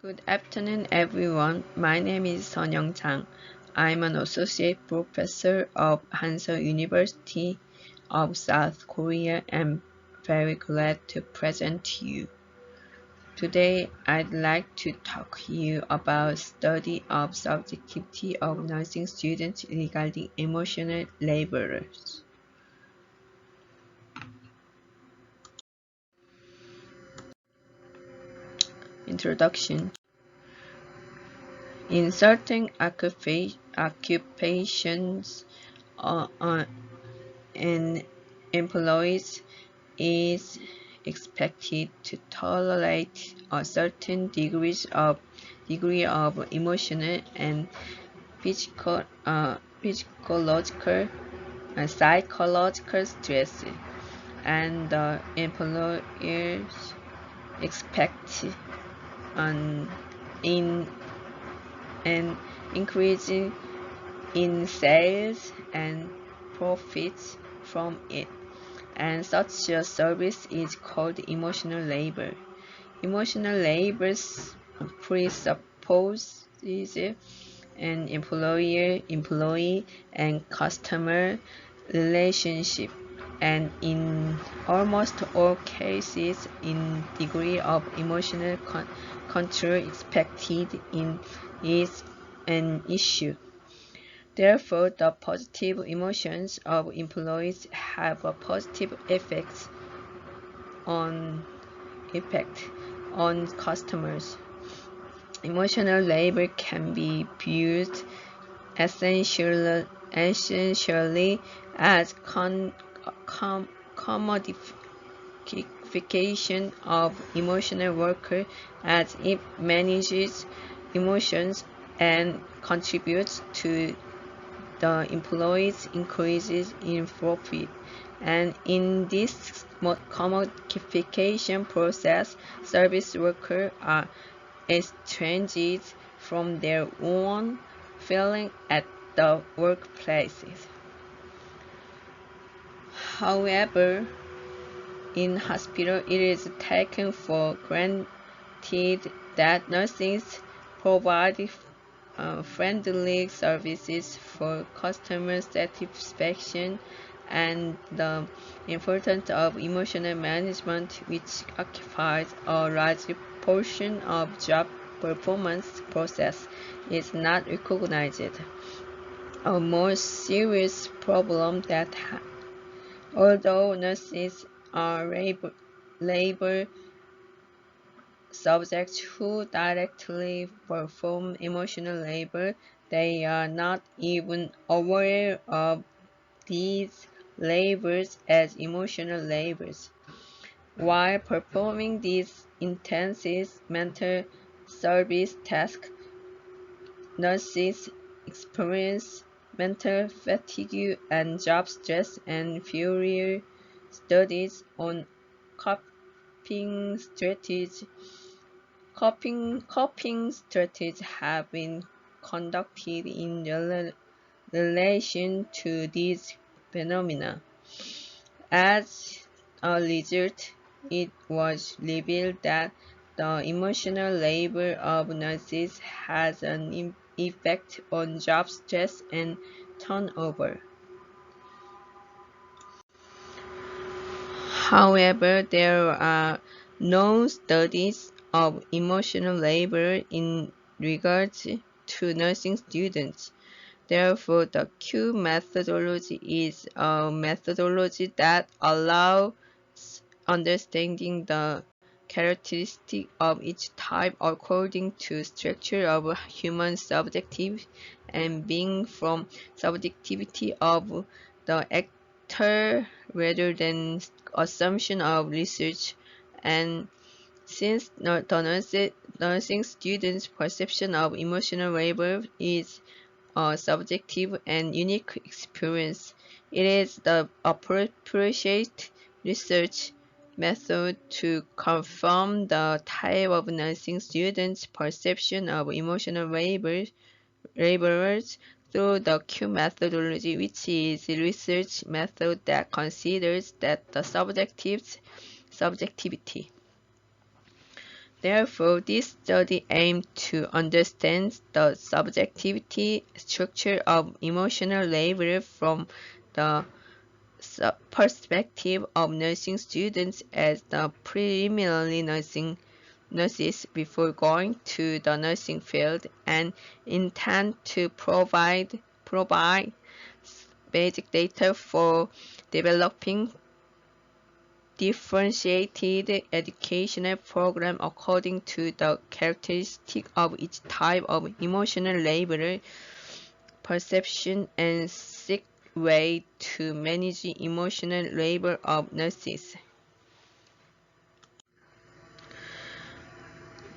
Good afternoon, everyone. My name is Sunyoung Jang. I'm an associate professor of Hanseo University of South Korea and very glad to present to you. Today, I'd like to talk to you about study of subjectivity of nursing students regarding emotional laborers. Introduction. In certain occupations, an employee is expected to tolerate a certain degree of emotional and physiological and psychological stress, and the employers expect an increase in sales and profits from it, and such a service is called emotional labor. Emotional labor presupposes an employee and customer relationship, and in almost all cases, in degree of emotional control expected in is an issue. Therefore, the positive emotions of employees have a positive effect on customers. Emotional labor can be viewed essentially as commodification of emotional worker, as it manages emotions and contributes to the employee's increases in profit. And in this commodification process, service workers are estranged from their own feeling at the workplaces. However, in hospital, it is taken for granted that nurses provide friendly services for customer satisfaction, and the importance of emotional management, which occupies a large portion of job performance process, is not recognized. A more serious problem that although nurses are labor subjects who directly perform emotional labor, they are not even aware of these labors as emotional labors. While performing these intensive mental service tasks, nurses experience mental fatigue and job stress, and further studies on coping strategies have been conducted in relation to these phenomena. As a result, it was revealed that the emotional labor of nurses has an effect on job stress and turnover. However, there are no studies of emotional labor in regards to nursing students. Therefore, the Q methodology is a methodology that allows understanding the characteristics of each type according to structure of human subjective and being from subjectivity of the actor rather than assumption of research. And since the nursing students' perception of emotional labor is a subjective and unique experience, it is the appropriate research method to confirm the type of nursing students' perception of emotional laborers through the Q methodology, which is a research method that considers that the subjectivity. Therefore, this study aimed to understand the subjectivity structure of emotional labor from the perspective of nursing students as the preliminary nurses before going to the nursing field, and intend to provide basic data for developing differentiated educational program according to the characteristic of each type of emotional labor perception and seek way to manage emotional labor of nurses.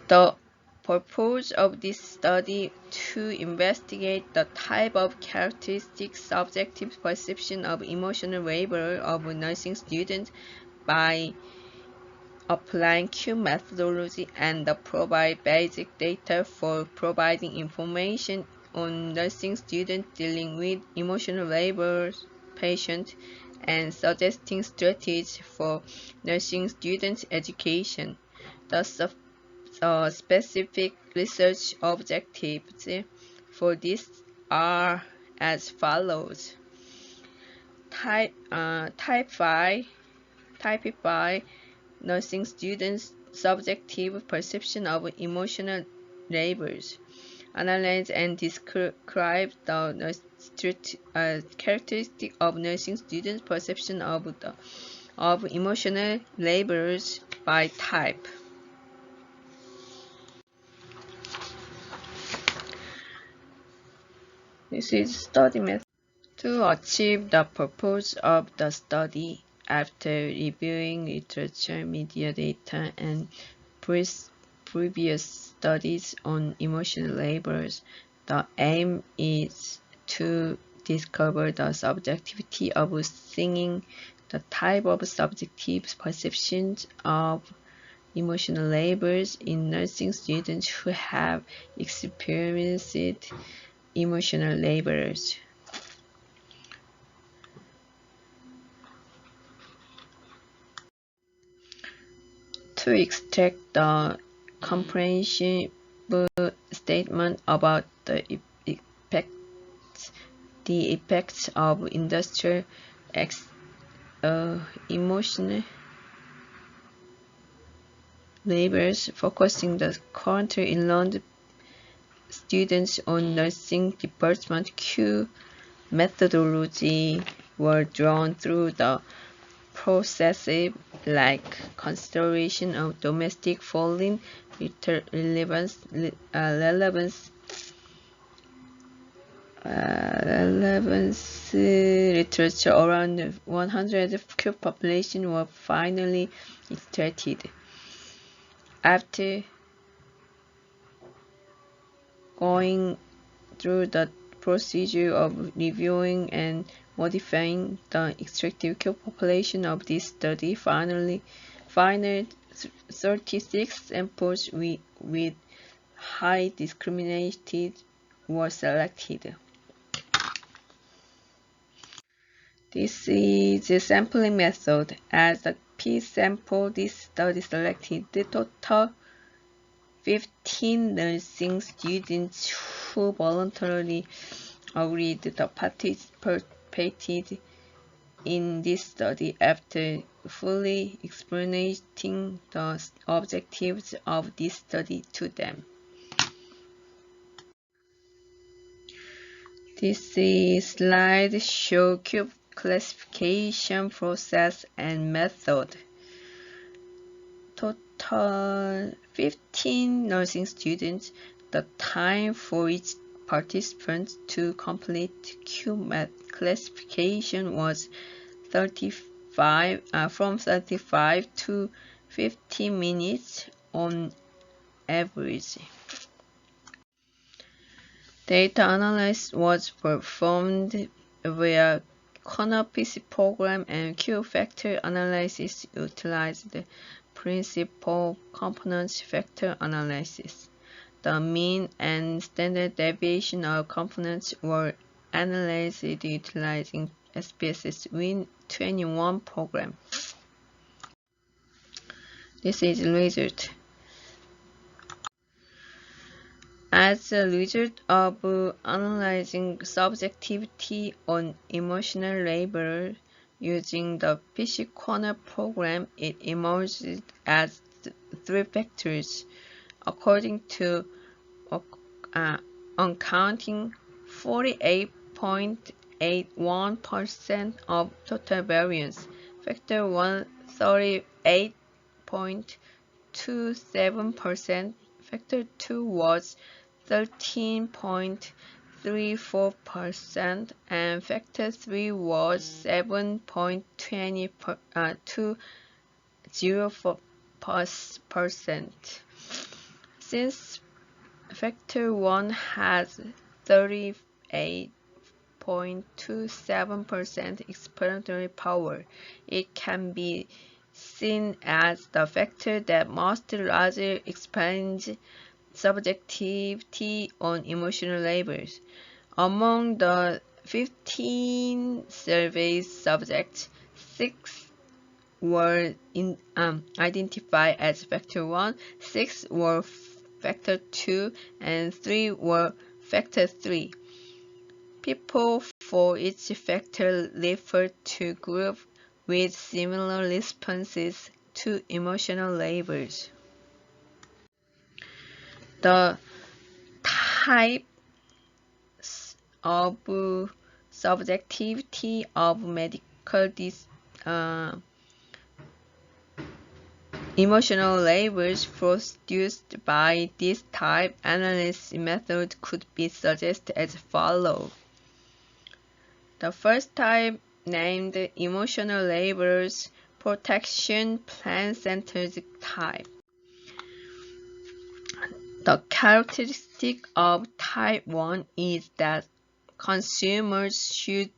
The purpose of this study to investigate the type of characteristic subjective perception of emotional labor of nursing students by applying Q methodology and provide basic data for providing information on nursing students dealing with emotional labor patients and suggesting strategies for nursing students' education. The specific research objectives for this are as follows. Typify nursing students' subjective perception of emotional labors. Analyze and describe the characteristic of nursing students' perception of emotional labors by type. This is study method. To achieve the purpose of the study, after reviewing literature, media data, and previous studies on emotional labors, the aim is to discover the subjectivity of singing, the type of subjective perceptions of emotional labors in nursing students who have experienced emotional labors. To extract the comprehensive statement about the effects of industrial emotional labors, focusing the currently enrolled students on nursing department Q methodology were drawn through the processes like consideration of domestic foreign relevance literature. Around 100 Q population were finally extracted. After going through the procedure of reviewing and modifying the extracted Q population of this study, final 36 samples with high discriminated were selected. This is a sampling method. As a p-sample, this study selected the total 15 nursing students who voluntarily agreed to participated in this study after fully explaining the objectives of this study to them. This slide shows cube classification process and method. Total 15 nursing students. The time for each participant to complete QMAT classification was from 35 to 50 minutes on average. Data analysis was performed via corner-PC program, and Q-factor analysis utilized the principal components factor analysis. The mean and standard deviation of components were analyzed utilizing SPSS-Win21 program. This is the result. As a result of analyzing subjectivity on emotional labor using the PC Corner program, it emerged as three factors. According to accounting 48.81% of total variance. Factor 1, 38.27%. Factor 2 was 13.34%, and factor 3 was 7.20%. Since factor 1 has 38.27% explanatory power, it can be seen as the factor that most largely explains subjectivity on emotional labors. Among the 15 survey subjects, 6 were identified as factor 1, 6 were factor 2, and 3 were factor 3. People for each factor refer to groups with similar responses to emotional labors. The types of subjectivity of medical emotional labors produced by this type analysis method could be suggested as follows. The first type, named emotional labors protection plan-centered type. The characteristic of type 1 is that consumers should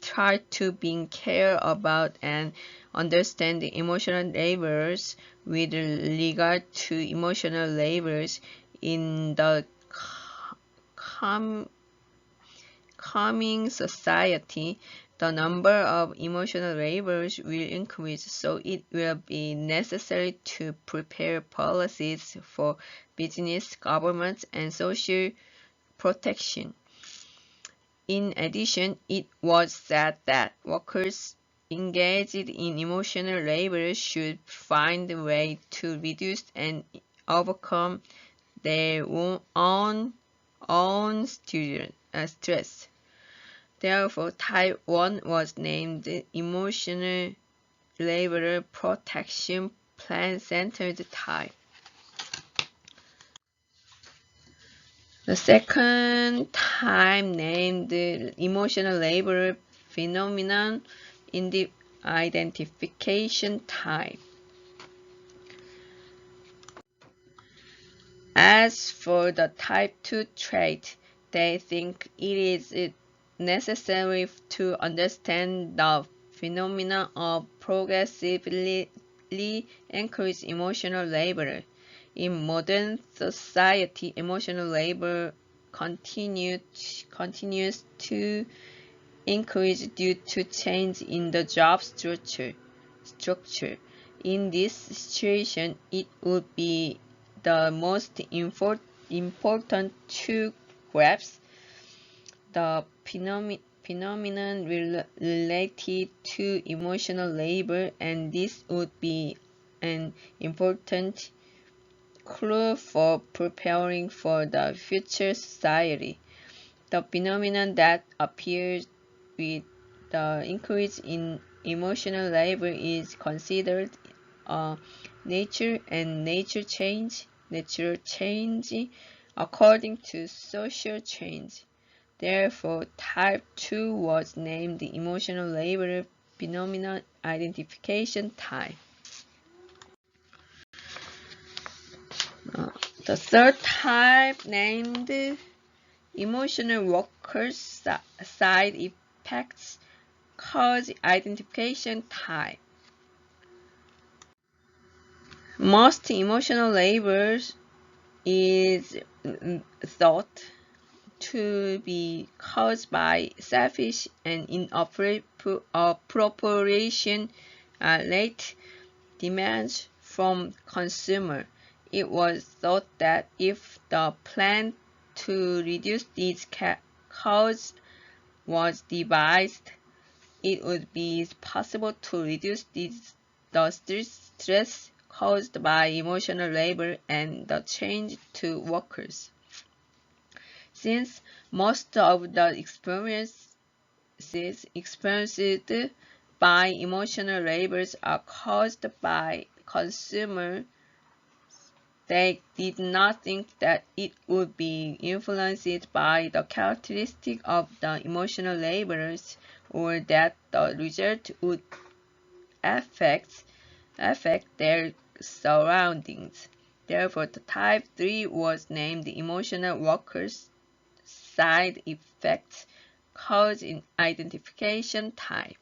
try to be care about and understand the emotional labors with regard to emotional labors in the coming society. The number of emotional labors will increase, so it will be necessary to prepare policies for business, government, and social protection. In addition, it was said that workers engaged in emotional labor should find a way to reduce and overcome their own stress. Therefore, type 1 was named emotional labor protection plan-centered type. The second type, named emotional labor phenomenon identification type. As for the type 2 trait, they think it is necessary to understand the phenomena of progressively increased emotional labor. In modern society, emotional labor continues to increase due to change in the job structure. In this situation, it would be the most important to grasp the phenomenon related to emotional labor, and this would be an important clue for preparing for the future society. The phenomenon that appears with the increase in emotional labor is considered natural change according to social change. Therefore, type 2 was named the emotional labor phenomenon identification type. The third type, named emotional workers side effects cause identification type. Most emotional labor is thought to be caused by selfish and inappropriate late demands from consumer. It was thought that if the plan to reduce these costs was devised, it would be possible to reduce the stress caused by emotional labor and the change to workers. Since most of the experiences experienced by emotional labors are caused by consumers, they did not think that it would be influenced by the characteristic of the emotional laborers, or that the result would affect their surroundings. Therefore, the type 3 was named the emotional workers side effects cause identification type.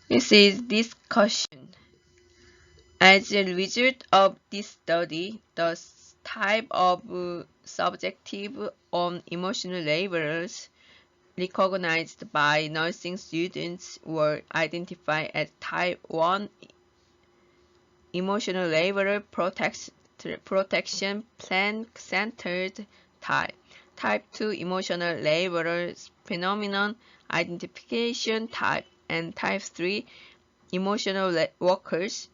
This is discussion. As a result of this study, the type of subjective on emotional laborers recognized by nursing students were identified as type 1 emotional laborer protection plan centered type, type 2 emotional laborers phenomenon identification type, and type 3 emotional workers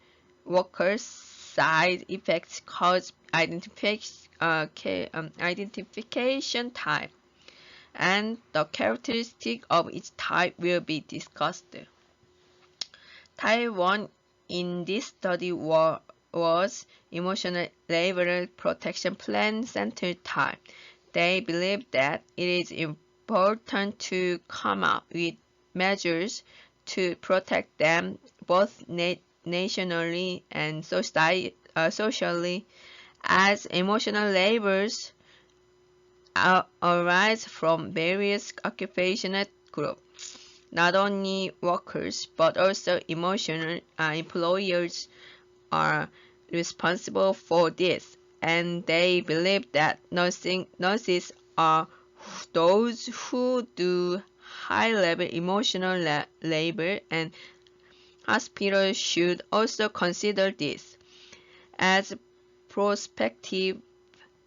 side effects cause identification type, and the characteristic of each type will be discussed. Type 1 in this study was emotional labor protection plan centered type. They believe that it is important to come up with measures to protect them both nationally and socially, as emotional labors arise from various occupational groups. Not only workers but also emotional employers are responsible for this, and they believe that nurses are those who do high-level emotional labor, and hospitals should also consider this. As prospective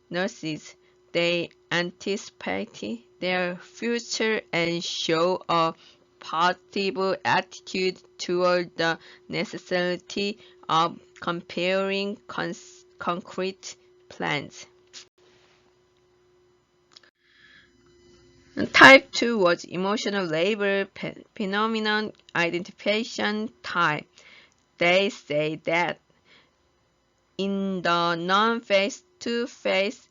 nurses, they anticipate their future and show a positive attitude toward the necessity of comparing concrete plans. Type 2 was emotional labor phenomenon identification type. They say that in the non-face-to-face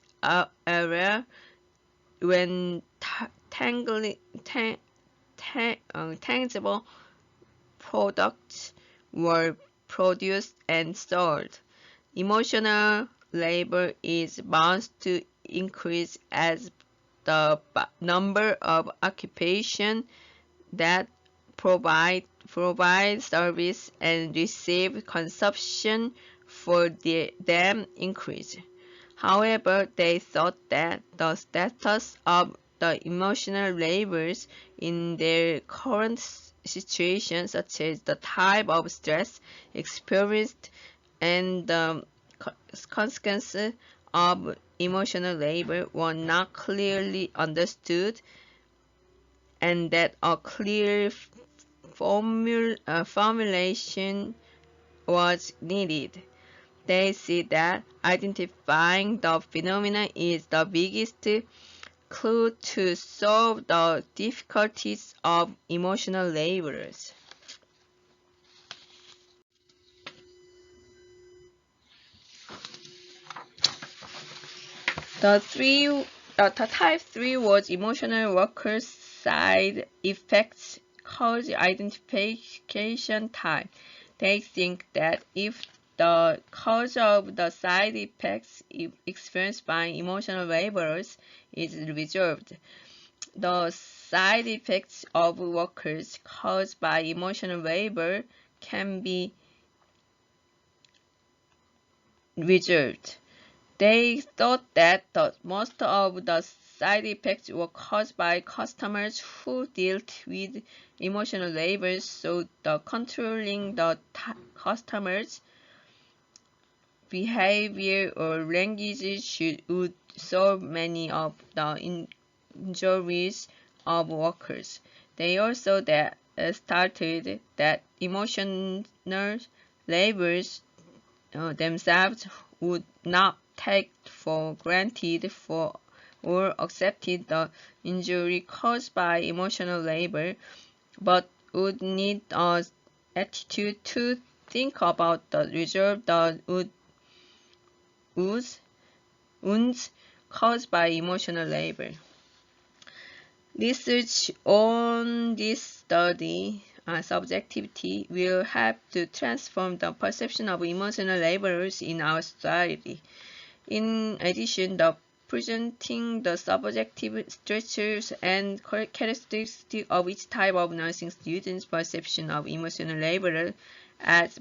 area, when tangible products were produced and sold, emotional labor is bound to increase as the number of occupations that provide service and receive consumption for them increase. However, they thought that the status of the emotional labors in their current situation, such as the type of stress experienced and the consequences of emotional labor, were not clearly understood, and that a clear formulation was needed. They see that identifying the phenomena is the biggest clue to solve the difficulties of emotional laborers. The type 3 was emotional workers side effects cause identification type. They think that if the cause of the side effects experienced by emotional laborers is resolved, the side effects of workers caused by emotional labor can be resolved. They thought that most of the side effects were caused by customers who dealt with emotional labor, so the controlling the customers' behavior or language would solve many of the injuries of workers. They also started that emotional labors themselves would not take for granted for or accepted the injury caused by emotional labor, but would need an attitude to think about the result that wounds caused by emotional labor. Research on this study, subjectivity, will help to transform the perception of emotional laborers in our society. In addition, the presenting the subjective structures and characteristics of each type of nursing student's perception of emotional labor as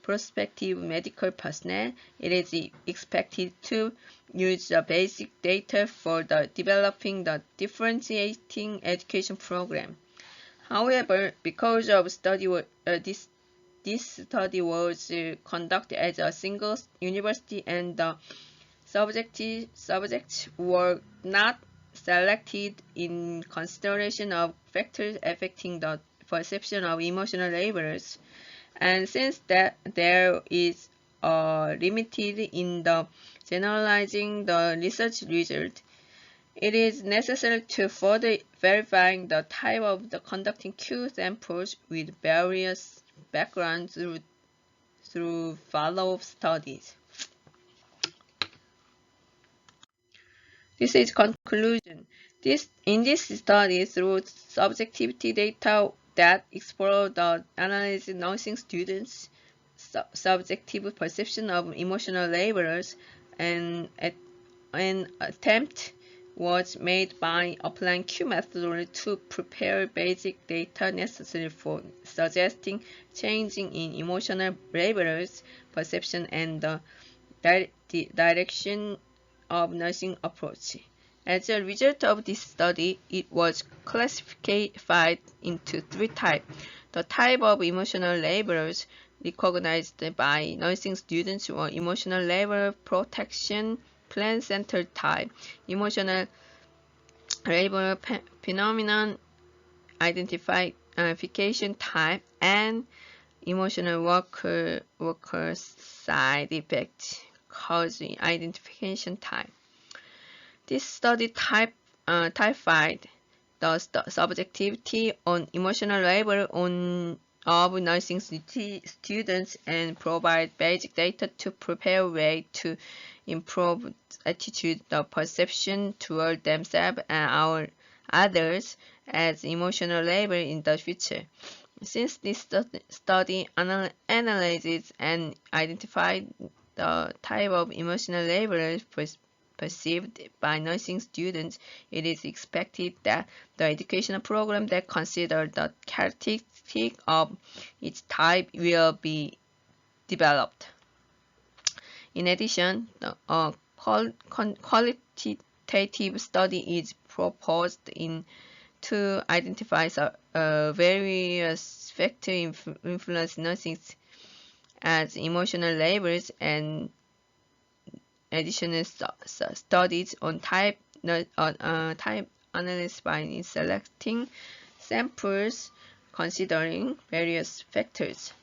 prospective medical personnel, it is expected to use the basic data for developing the differentiating education program. However, because of this study was conducted as a single university and the subjects were not selected in consideration of factors affecting the perception of emotional laborers, and since that there is limited in the generalizing the research result, it is necessary to further verifying the type of the conducting Q samples with various backgrounds through follow-up studies. This is conclusion. In this study, through subjectivity data that explore the analysis nursing students' subjective perception of emotional laborers, and an attempt was made by applying Q methodology to prepare basic data necessary for suggesting changing in emotional laborers' perception and the direction of nursing approach. As a result of this study, it was classified into three types. The type of emotional laborers recognized by nursing students were emotional labor protection plan center type, emotional labor phenomenon identification type, and emotional worker side effect cause identification type. This study typified the subjectivity on emotional labor of nursing students and provide basic data to prepare way to improve attitude, the perception toward themselves and our others as emotional labor in the future. Since this study analyzes and identified the type of emotional labor perceived by nursing students, it is expected that the educational program that considers the characteristic of each type will be developed. In addition, a qualitative study is proposed to identify various factors influence nursing as emotional labors, and additional studies on type analysis by selecting samples considering various factors.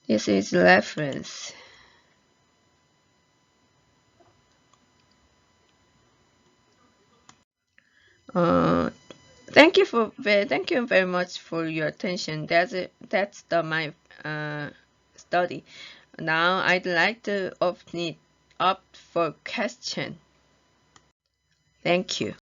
This is reference. Thank you very much for your attention. That's my study. Now I'd like to open it up for question. Thank you.